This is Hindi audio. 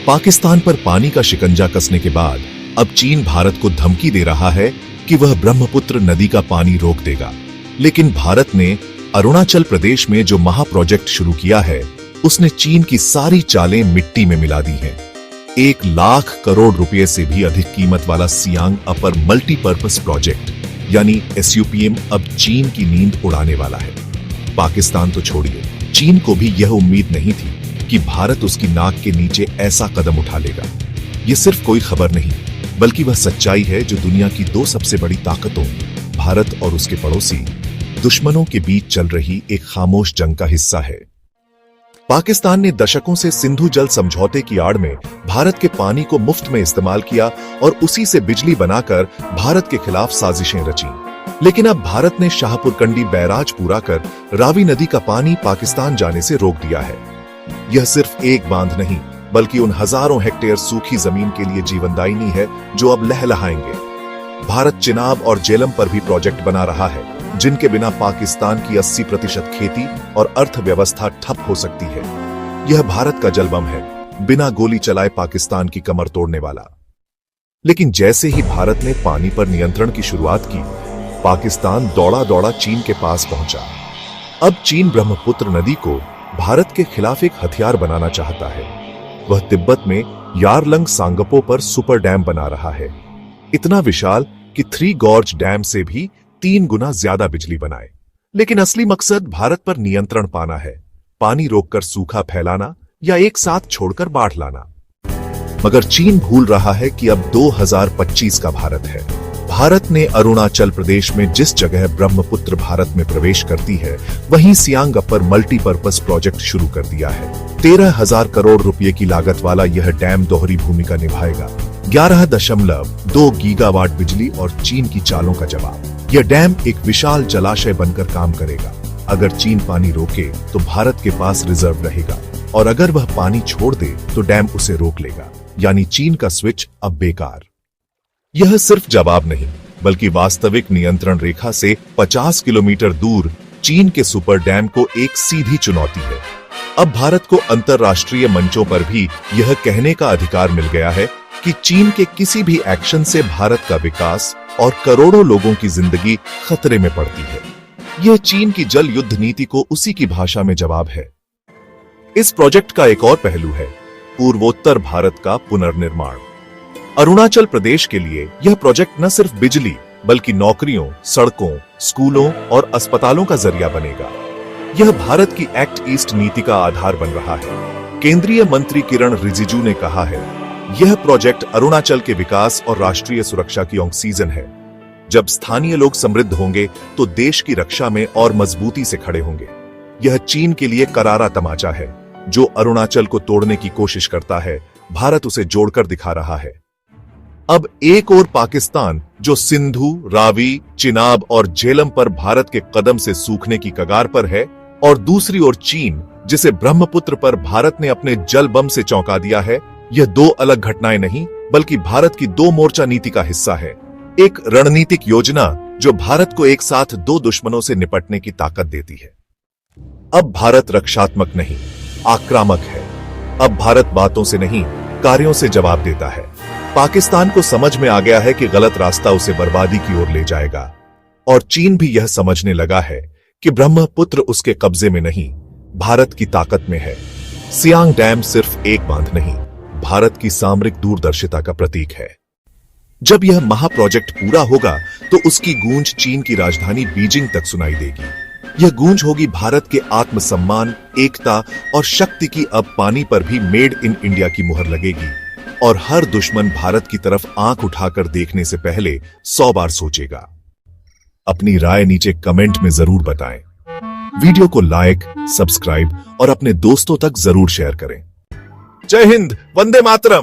पाकिस्तान पर पानी का शिकंजा कसने के बाद अब चीन भारत को धमकी दे रहा है कि वह ब्रह्मपुत्र नदी का पानी रोक देगा। लेकिन भारत ने अरुणाचल प्रदेश में जो महा प्रोजेक्ट शुरू किया है, उसने चीन की सारी चालें मिट्टी में मिला दी हैं। 1 लाख करोड़ रुपए से भी अधिक कीमत वाला सियांग अपर मल्टीपर्पस प्रोजेक्ट यानी SUPM अब चीन की नींद उड़ाने वाला है। पाकिस्तान तो छोड़िए, चीन को भी यह उम्मीद नहीं थी कि भारत उसकी नाक के नीचे ऐसा कदम उठा लेगा। यह सिर्फ कोई खबर नहीं, बल्कि वह सच्चाई है जो दुनिया की 2 सबसे बड़ी ताकतों, भारत और उसके पड़ोसी दुश्मनों के बीच चल रही एक खामोश जंग का हिस्सा है। पाकिस्तान ने दशकों से सिंधु जल समझौते की आड़ में भारत के पानी को मुफ्त में इस्तेमाल किया और उसी से बिजली बनाकर भारत के खिलाफ साजिशें रची। लेकिन अब भारत ने शाहपुर कंडी बैराज पूरा कर रावी नदी का पानी पाकिस्तान जाने से रोक दिया है। यह सिर्फ एक बांध नहीं, बल्कि उन हजारों हेक्टेयर सूखी जमीन के लिए जीवनदायिनी है जो अब लहलहाएंगे। भारत चिनाब और जेलम पर भी प्रोजेक्ट बना रहा है, जिनके बिना पाकिस्तान की 80% खेती और अर्थव्यवस्था ठप हो सकती है। यह भारत का जलबम है, बिना गोली चलाए पाकिस्तान की कमर तोड़ने वाला। लेकिन जैसे ही भारत ने पानी पर नियंत्रण की शुरुआत की, पाकिस्तान दौड़ा दौड़ा चीन के पास पहुंचा। अब चीन ब्रह्मपुत्र नदी को भारत के खिलाफ एक हथियार बनाना चाहता है। वह तिब्बत में यारलंग सांगपो पर सुपर डैम बना रहा है, इतना विशाल कि 3 गॉर्ज डैम से भी 3 गुना ज्यादा बिजली बनाए। लेकिन असली मकसद भारत पर नियंत्रण पाना है, पानी रोककर सूखा फैलाना या एक साथ छोड़कर बाढ़ लाना। मगर चीन भूल रहा है कि अब 2025 का भारत है। भारत ने अरुणाचल प्रदेश में जिस जगह ब्रह्मपुत्र भारत में प्रवेश करती है, वहीं सियांग अपर मल्टीपर्पस प्रोजेक्ट शुरू कर दिया है। 13,000 करोड़ रुपए की लागत वाला यह डैम दोहरी भूमिका निभाएगा। 11.2 गीगावाट बिजली और चीन की चालों का जवाब। यह डैम एक विशाल जलाशय बनकर काम करेगा। अगर चीन पानी रोके तो भारत के पास रिजर्व रहेगा, और अगर वह पानी छोड़ दे तो डैम उसे रोक लेगा। यानी चीन का स्विच अब बेकार। यह सिर्फ जवाब नहीं, बल्कि वास्तविक नियंत्रण रेखा से 50 किलोमीटर दूर चीन के सुपर डैम को एक सीधी चुनौती है। अब भारत को अंतर्राष्ट्रीय मंचों पर भी यह कहने का अधिकार मिल गया है कि चीन के किसी भी एक्शन से भारत का विकास और करोड़ों लोगों की जिंदगी खतरे में पड़ती है। यह चीन की जल युद्ध नीति को उसी की भाषा में जवाब है। इस प्रोजेक्ट का एक और पहलू है पूर्वोत्तर भारत का पुनर्निर्माण। अरुणाचल प्रदेश के लिए यह प्रोजेक्ट न सिर्फ बिजली, बल्कि नौकरियों, सड़कों, स्कूलों और अस्पतालों का जरिया बनेगा। यह भारत की एक्ट ईस्ट नीति का आधार बन रहा है। केंद्रीय मंत्री किरण रिजिजू ने कहा है, यह प्रोजेक्ट अरुणाचल के विकास और राष्ट्रीय सुरक्षा की ऑक्सीजन है। जब स्थानीय लोग समृद्ध होंगे तो देश की रक्षा में और मजबूती से खड़े होंगे। यह चीन के लिए करारा तमाचा है। जो अरुणाचल को तोड़ने की कोशिश करता है, भारत उसे जोड़कर दिखा रहा है। अब एक और पाकिस्तान, जो सिंधु, रावी, चिनाब और झेलम पर भारत के कदम से सूखने की कगार पर है, और दूसरी ओर चीन, जिसे ब्रह्मपुत्र पर भारत ने अपने जल बम से चौंका दिया है। यह 2 अलग घटनाएं नहीं, बल्कि भारत की 2 मोर्चा नीति का हिस्सा है। एक रणनीतिक योजना जो भारत को एक साथ 2 दुश्मनों से निपटने की ताकत देती है। अब भारत रक्षात्मक नहीं, आक्रामक है। अब भारत बातों से नहीं, कार्यों से जवाब देता है। पाकिस्तान को समझ में आ गया है कि गलत रास्ता उसे बर्बादी की ओर ले जाएगा, और चीन भी यह समझने लगा है कि ब्रह्मपुत्र उसके कब्जे में नहीं, भारत की ताकत में है। सियांग डैम सिर्फ एक बांध नहीं, भारत की सामरिक दूरदर्शिता का प्रतीक है। जब यह महा प्रोजेक्ट पूरा होगा तो उसकी गूंज चीन की राजधानी बीजिंग तक सुनाई देगी। यह गूंज होगी भारत के आत्मसम्मान, एकता और शक्ति की। अब पानी पर भी मेड इन इंडिया की मुहर लगेगी, और हर दुश्मन भारत की तरफ आंख उठाकर देखने से पहले 100 बार सोचेगा। अपनी राय नीचे कमेंट में जरूर बताएं। वीडियो को लाइक, सब्सक्राइब और अपने दोस्तों तक जरूर शेयर करें। जय हिंद, वंदे मातरम।